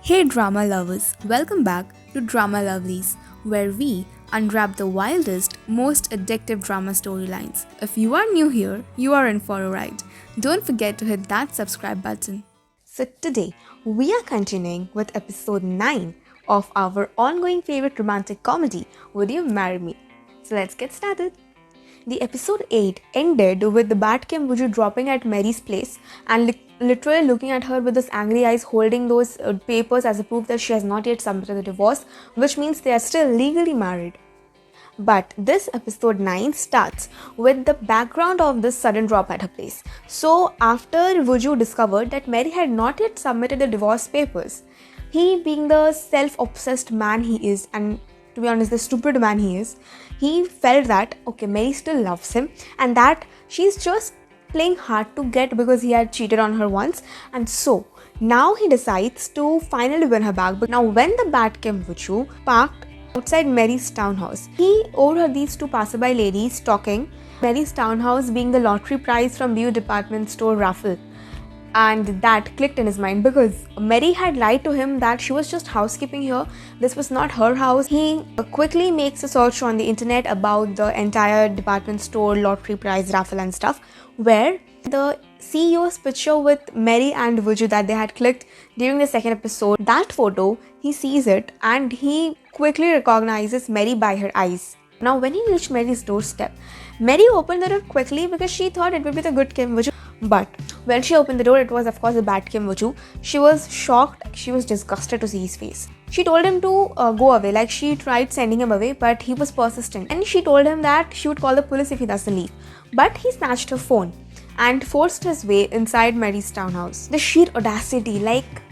Hey drama lovers, welcome back to Drama Lovelies, where we unwrap the wildest, most addictive drama storylines. If you are new here, you are in for a ride. Don't forget to hit that subscribe button. So today we are continuing with episode 9 of our ongoing favorite romantic comedy, Would You Marry Me? So let's get started. The episode 8 ended with the Bat Kim Buju dropping at Mary's place and literally looking at her with those angry eyes, holding those papers as a proof that she has not yet submitted the divorce, which means they are still legally married. But this episode 9 starts with the background of this sudden drop at her place. So after Vuju discovered that Mary had not yet submitted the divorce papers, he, being the self-obsessed man he is, and to be honest, the stupid man he is, he felt that, okay, Mary still loves him and that she's just playing hard to get because he had cheated on her once. And so now he decides to finally win her back. But now when the Bat Kim Vuju parked outside Mary's townhouse, he overheard these two passerby ladies talking. Mary's townhouse being the lottery prize from View department store raffle. And that clicked in his mind because Mary had lied to him that she was just housekeeping here. This was not her house. He quickly makes a search on the internet about the entire department store lottery prize raffle and stuff, where the CEO's picture with Mary and Vuju that they had clicked during the second episode, that photo, he sees it and he quickly recognizes Mary by her eyes. Now when he reached Mary's doorstep, Mary opened the door quickly because she thought it would be the good Kim Vuju. But when she opened the door, it was of course the bad Kim Vuju. She was shocked, she was disgusted to see his face. She told him to go away, like she tried sending him away, but he was persistent. And she told him that she would call the police if he doesn't leave. But he snatched her phone and forced his way inside Mary's townhouse. The sheer audacity, like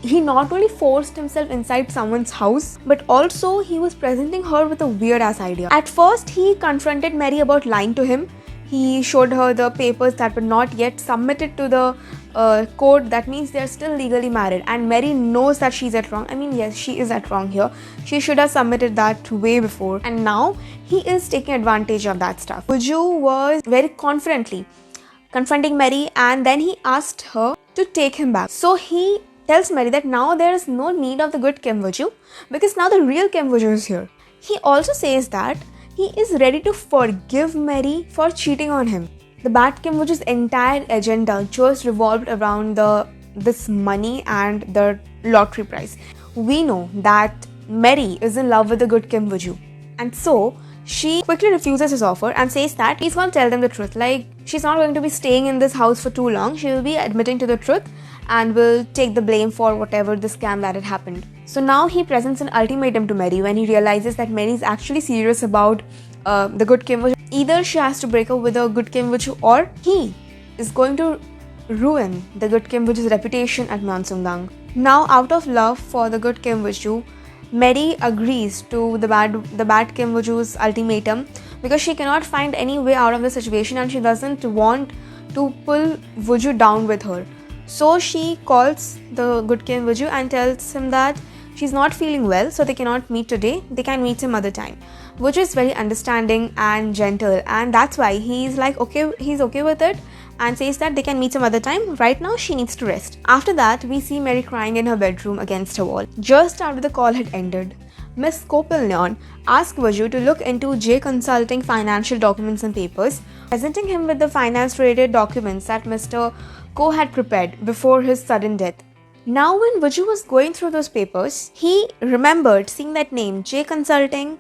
he not only forced himself inside someone's house, but also he was presenting her with a weird ass idea. At first, he confronted Mary about lying to him. He showed her the papers that were not yet submitted to the court. That means they are still legally married. And Mary knows that she's at wrong. I mean, yes, she is at wrong here. She should have submitted that way before. And now he is taking advantage of that stuff. Vuju was very confidently confronting Mary and then he asked her to take him back. So he tells Mary that now there is no need of the good Kim Vuju because now the real Kim Vuju is here. He also says that he is ready to forgive Mary for cheating on him. The Bat Kim Vuju's entire agenda just revolved around this money and the lottery prize. We know that Mary is in love with the good Kim Vuju, and so she quickly refuses his offer and says that he's going to tell them the truth. Like, she's not going to be staying in this house for too long. She will be admitting to the truth and will take the blame for whatever the scam that had happened. So now he presents an ultimatum to Mary when he realizes that Mary is actually serious about the good Kim Vuju. Either she has to break up with the good Kim Vuju or he is going to ruin the good Kim Vuju's reputation at Myeonsungdang. Now, out of love for the good Kim Vuju, Mary agrees to the bad Kim Vuju's ultimatum because she cannot find any way out of the situation and she doesn't want to pull Vuju down with her. So she calls the good Kim Vuju and tells him that she's not feeling well, so they cannot meet today. They can meet some other time. Vuju is very understanding and gentle, and that's why he's okay with it and says that they can meet some other time. Right now, she needs to rest. After that, we see Mary crying in her bedroom against her wall. Just after the call had ended, Miss Kopilnyan asked Vuju to look into J Consulting financial documents and papers, presenting him with the finance-related documents that Mr. Ko had prepared before his sudden death. Now, when Vuju was going through those papers, he remembered seeing that name, J Consulting,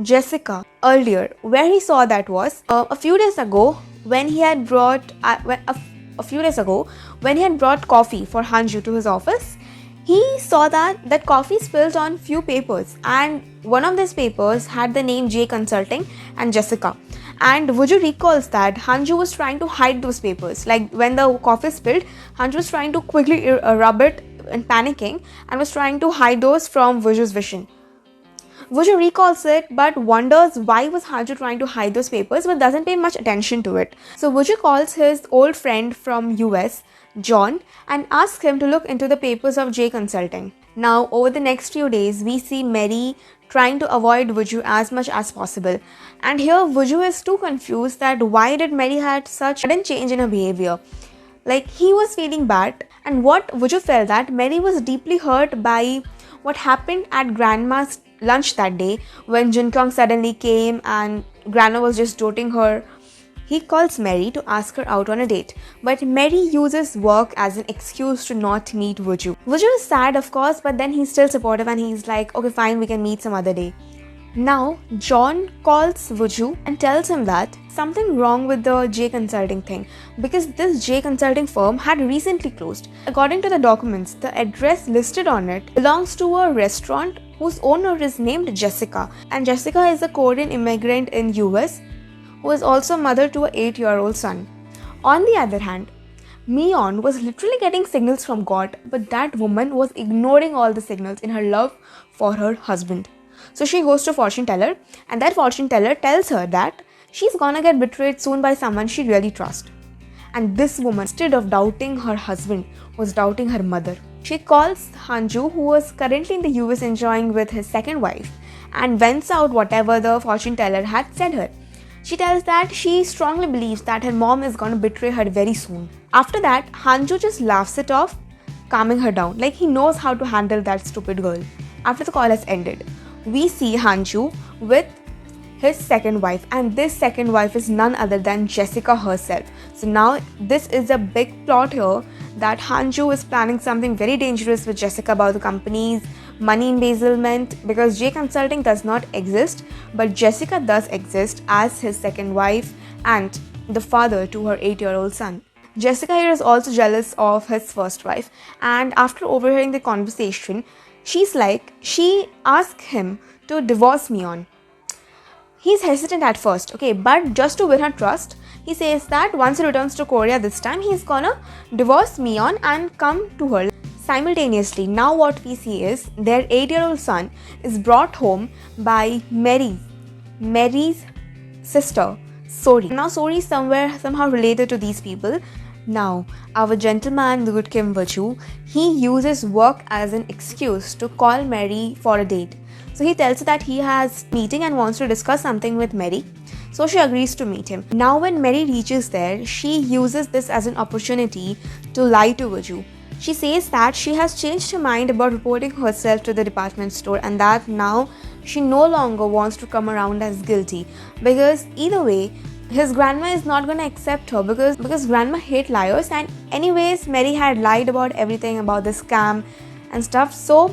Jessica, earlier. Where he saw that was a few days ago when he had brought coffee for Hanju to his office. He saw that coffee spilled on few papers, and one of these papers had the name J Consulting and Jessica. And Vuju recalls that Hanju was trying to hide those papers. Like when the coffee spilled, Hanju was trying to quickly rub it and panicking and was trying to hide those from Vuju's vision. Vuju recalls it but wonders why was Hanju trying to hide those papers but doesn't pay much attention to it. So Vuju calls his old friend from US, John, and asks him to look into the papers of J Consulting. Now over the next few days, we see Mary trying to avoid Vuju as much as possible. And here Vuju is too confused that why did Mary had such sudden change in her behavior. Like, he was feeling bad And what Vuju felt that Mary was deeply hurt by what happened at Grandma's lunch that day when Jin Kyung suddenly came and Grandma was just doting her. He calls Mary to ask her out on a date, but Mary uses work as an excuse to not meet Vuju. Vuju is sad, of course, but then he's still supportive and he's like, okay, fine, we can meet some other day. Now, John calls Vuju and tells him that something wrong with the J Consulting thing because this J Consulting firm had recently closed. According to the documents, the address listed on it belongs to a restaurant whose owner is named Jessica, and Jessica is a Korean immigrant in US who is also mother to an 8-year-old son. On the other hand, Mion was literally getting signals from God, but that woman was ignoring all the signals in her love for her husband. So she goes to a fortune teller, and that fortune teller tells her that she's gonna get betrayed soon by someone she really trusts. And this woman, instead of doubting her husband, was doubting her mother. She calls Hanju, who was currently in the US enjoying with his second wife, and vents out whatever the fortune teller had said her. She tells that she strongly believes that her mom is gonna betray her very soon. After that, Hanju just laughs it off, calming her down, like he knows how to handle that stupid girl. After the call has ended, we see Hanju with his second wife, and this second wife is none other than Jessica herself. So now this is a big plot here that Hanju is planning something very dangerous with Jessica about the company's money embezzlement, because J Consulting does not exist, but Jessica does exist as his second wife and the father to her 8-year-old son. Jessica here is also jealous of his first wife, and after overhearing the conversation, she asks him to divorce Mion. He's hesitant at first, okay, but just to win her trust, he says that once he returns to Korea this time, he's gonna divorce Mion and come to her. Simultaneously, now what we see is their 8-year-old son is brought home by Mary's sister, Sori. Now Sori is somehow related to these people. Now, our gentleman, the good Kim Vachu, he uses work as an excuse to call Mary for a date. So he tells her that he has a meeting and wants to discuss something with Mary. So she agrees to meet him. Now when Mary reaches there, she uses this as an opportunity to lie to Vaju. She says that she has changed her mind about reporting herself to the department store and that now she no longer wants to come around as guilty, because either way, his grandma is not going to accept her because grandma hate liars, and anyways Mary had lied about everything about the scam and stuff. So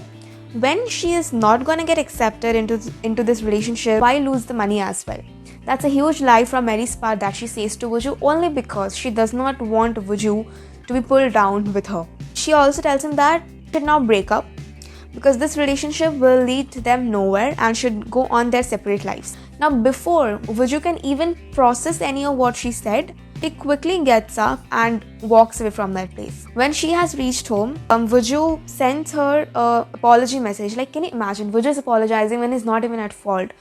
when she is not going to get accepted into this relationship, why lose the money as well? That's a huge lie from Mary's part that she says to Vuju only because she does not want Vuju to be pulled down with her. She also tells him that they should now break up because this relationship will lead them nowhere and should go on their separate lives. Now before Vuju can even process any of what she said, he quickly gets up and walks away from that place. When she has reached home, Vuju sends her an apology message. Like, can you imagine? Vuju is apologizing when he's not even at fault.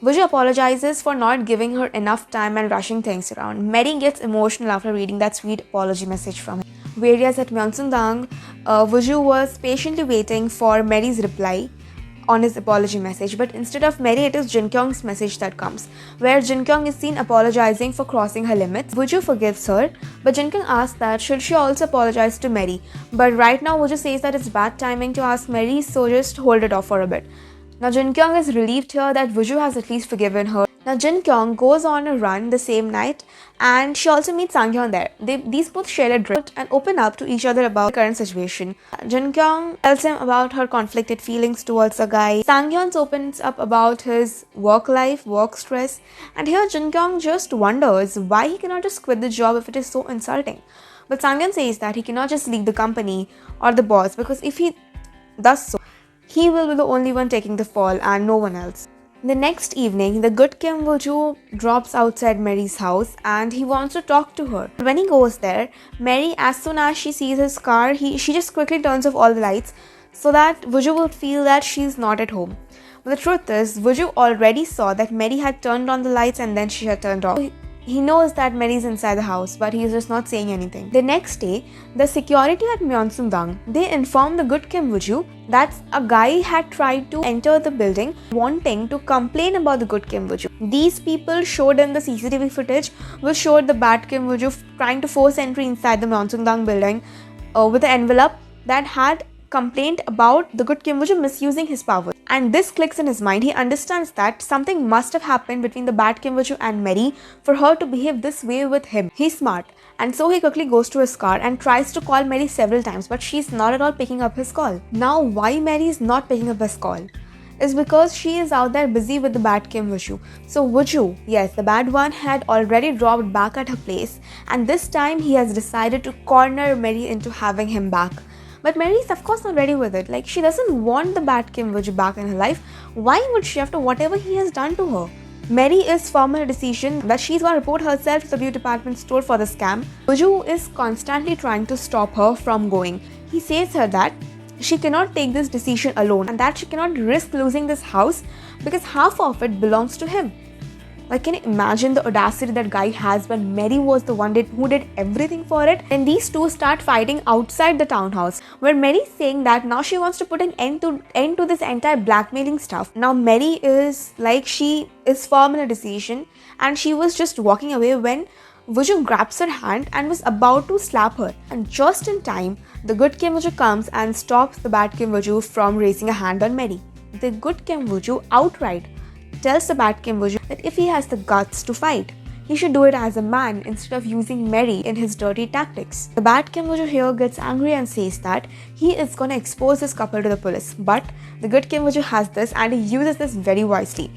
Vuju apologizes for not giving her enough time and rushing things around. Mary gets emotional after reading that sweet apology message from him. Whereas at Myeonsundang, Vuju was patiently waiting for Mary's reply on his apology message, but instead of Mary, it is Jin Kyung's message that comes, where Jin Kyung is seen apologizing for crossing her limits. Vuju forgives her, but Jin Kyung asks that should she also apologize to Mary. But right now, Vuju says that it's bad timing to ask Mary, so just hold it off for a bit. Now Jin Kyung is relieved here that Vuju has at least forgiven her. Now Jin Kyung goes on a run the same night, and she also meets Sang-hyun there. These both share a drink and open up to each other about the current situation. Jin Kyung tells him about her conflicted feelings towards the guy. Sang-hyun opens up about his work life, work stress, and here Jin Kyung just wonders why he cannot just quit the job if it is so insulting. But Sang-hyun says that he cannot just leave the company or the boss, because if he does so, he will be the only one taking the fall and no one else. The next evening, the good Kim Woo-joo drops outside Mary's house and he wants to talk to her. When he goes there, Mary, as soon as she sees his car, she just quickly turns off all the lights so that Woo-joo will feel that she's not at home. But the truth is, Woo-joo already saw that Mary had turned on the lights and then she had turned off. He knows that Mary's inside the house, but he is just not saying anything. The next day, the security at Myeonsundang, they inform the good Kim Woo-joo that a guy had tried to enter the building wanting to complain about the good Kim Woo-joo. These people showed him the CCTV footage which showed the bad Kim Woo-joo trying to force entry inside the Myeonsundang building with the envelope that had complained about the good Kim Woo-joo misusing his power. And this clicks in his mind. He understands that something must have happened between the bad Kim Woo-joo and Mary for her to behave this way with him. He's smart. And so he quickly goes to his car and tries to call Mary several times, but she's not at all picking up his call. Now, why Mary is not picking up his call is because she is out there busy with the bad Kim Woo-joo. So Woo-joo, yes, the bad one, had already dropped back at her place, and this time he has decided to corner Mary into having him back. But Mary is of course not ready with it. Like, she doesn't want the bad Kim Woo-joo back in her life. Why would she after whatever he has done to her? Mary is firm in her decision that she's going to report herself to the beauty department store for the scam. Woo-joo is constantly trying to stop her from going. He says her that she cannot take this decision alone and that she cannot risk losing this house because half of it belongs to him. Like, can you imagine the audacity that guy has when Mary was the one who did everything for it? And these two start fighting outside the townhouse, where Mary's saying that now she wants to put an end to this entire blackmailing stuff. Now Mary is like, she is firm in her decision, and she was just walking away when Woo-joo grabs her hand and was about to slap her. And just in time, the good Kim Woo-joo comes and stops the bad Kim Woo-joo from raising a hand on Mary. The good Kim Woo-joo outright tells the bad Kim Woo-joo that if he has the guts to fight, he should do it as a man instead of using Mary in his dirty tactics. The bad Kim Woo-joo here gets angry and says that he is going to expose this couple to the police. But the good Kim Woo-joo has this, and he uses this very wisely.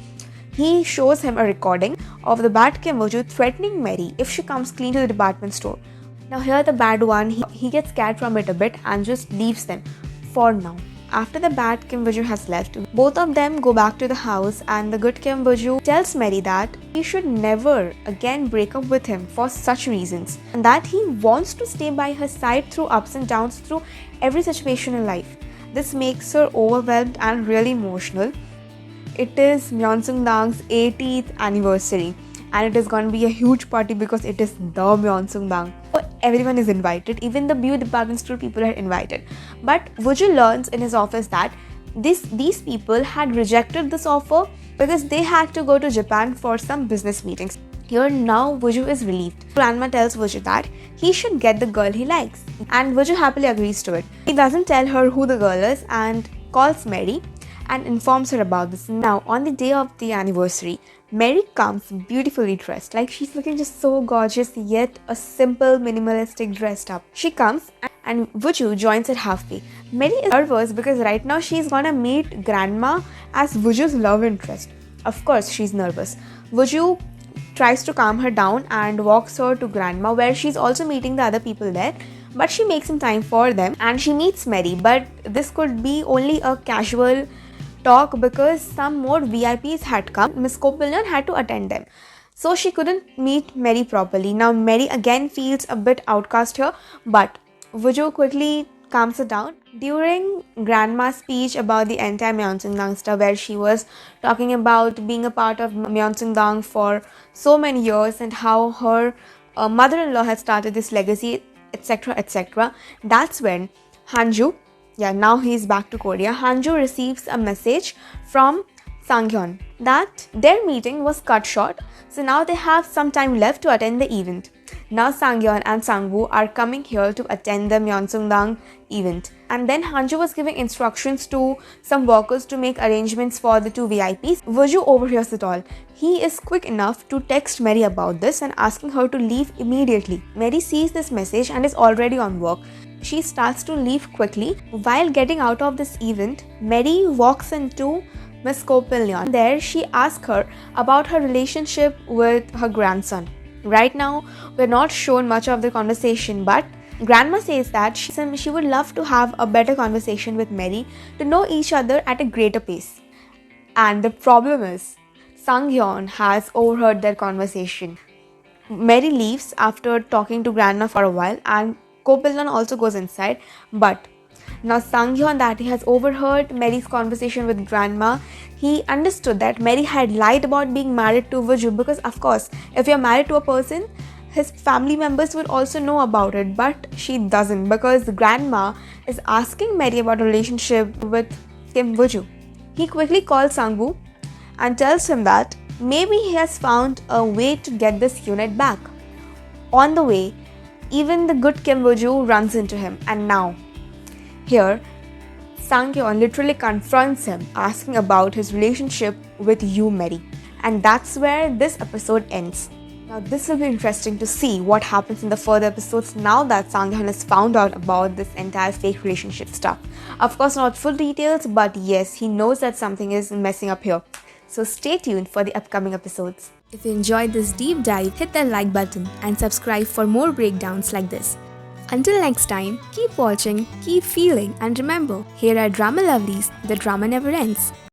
He shows him a recording of the bad Kim Woo-joo threatening Mary if she comes clean to the department store. Now here the bad one, he gets scared from it a bit and just leaves them for now. After the bad Kim Woo-joo has left, both of them go back to the house, and the good Kim Woo-joo tells Mary that he should never again break up with him for such reasons, and that he wants to stay by her side through ups and downs, through every situation in life. This makes her overwhelmed and really emotional. It is Myeonsungdang's 80th anniversary, and it is going to be a huge party because it is the Myeonsungdang. Everyone is invited, even the beauty department store people are invited. But Woo-joo learns in his office that these people had rejected this offer because they had to go to Japan for some business meetings. Here now Woo-joo is relieved. Grandma tells Woo-joo that he should get the girl he likes, and Woo-joo happily agrees to it. He doesn't tell her who the girl is and calls Mary and informs her about this. Now, on the day of the anniversary, Mary comes beautifully dressed. Like, she's looking just so gorgeous, yet a simple, minimalistic dressed up. She comes and Woo-joo joins her halfway. Mary is nervous because right now she's gonna meet Grandma as Woo-joo's love interest. Of course, she's nervous. Woo-joo tries to calm her down and walks her to Grandma, where she's also meeting the other people there. But she makes some time for them and she meets Mary. But this could be only a casual talk because some more VIPs had come. Miss Kopilyan had to attend them, so she couldn't meet Mary properly. Now Mary again feels a bit outcast here, but Woo-joo quickly calms her down. During Grandma's speech about the entire Myeonsungdang stuff, where she was talking about being a part of Myeonsungdang for so many years and how her mother-in-law had started this legacy, etc., etc., that's when Hanju, now he's back to Korea, Hanju receives a message from Sang-hyun that their meeting was cut short, so now they have some time left to attend the event. Now Sang-hyun and Sang-woo are coming here to attend the Myeonsungdang event. And then Hanju was giving instructions to some workers to make arrangements for the two VIPs. Woo-joo overhears it all. He is quick enough to text Mary about this and asking her to leave immediately. Mary sees this message and is already on work. She starts to leave quickly. While getting out of this event, Mary walks into Miss Kopilyan. There she asks her about her relationship with her grandson. Right now, we're not shown much of the conversation, but Grandma says that she would love to have a better conversation with Mary to know each other at a greater pace. And the problem is, Sang-hyun has overheard their conversation. Mary leaves after talking to Grandma for a while, and Kopilyan also goes inside, but now Sang-hyun, that he has overheard Mary's conversation with Grandma, he understood that Mary had lied about being married to Woo-joo, because of course, if you're married to a person, his family members would also know about it, but she doesn't, because Grandma is asking Mary about a relationship with Kim Woo-joo. He quickly calls Sang-woo and tells him that maybe he has found a way to get this unit back. On the way, Even the good Kim Woo-joo runs into him, and now, here, Sang-yeon literally confronts him, asking about his relationship with Yoo Meri. And that's where this episode ends. Now, this will be interesting to see what happens in the further episodes now that Sang-yeon has found out about this entire fake relationship stuff. Of course, not full details, but yes, he knows that something is messing up here. So stay tuned for the upcoming episodes. If you enjoyed this deep dive, hit that like button and subscribe for more breakdowns like this. Until next time, keep watching, keep feeling, and remember, here at Drama Lovelies, the drama never ends.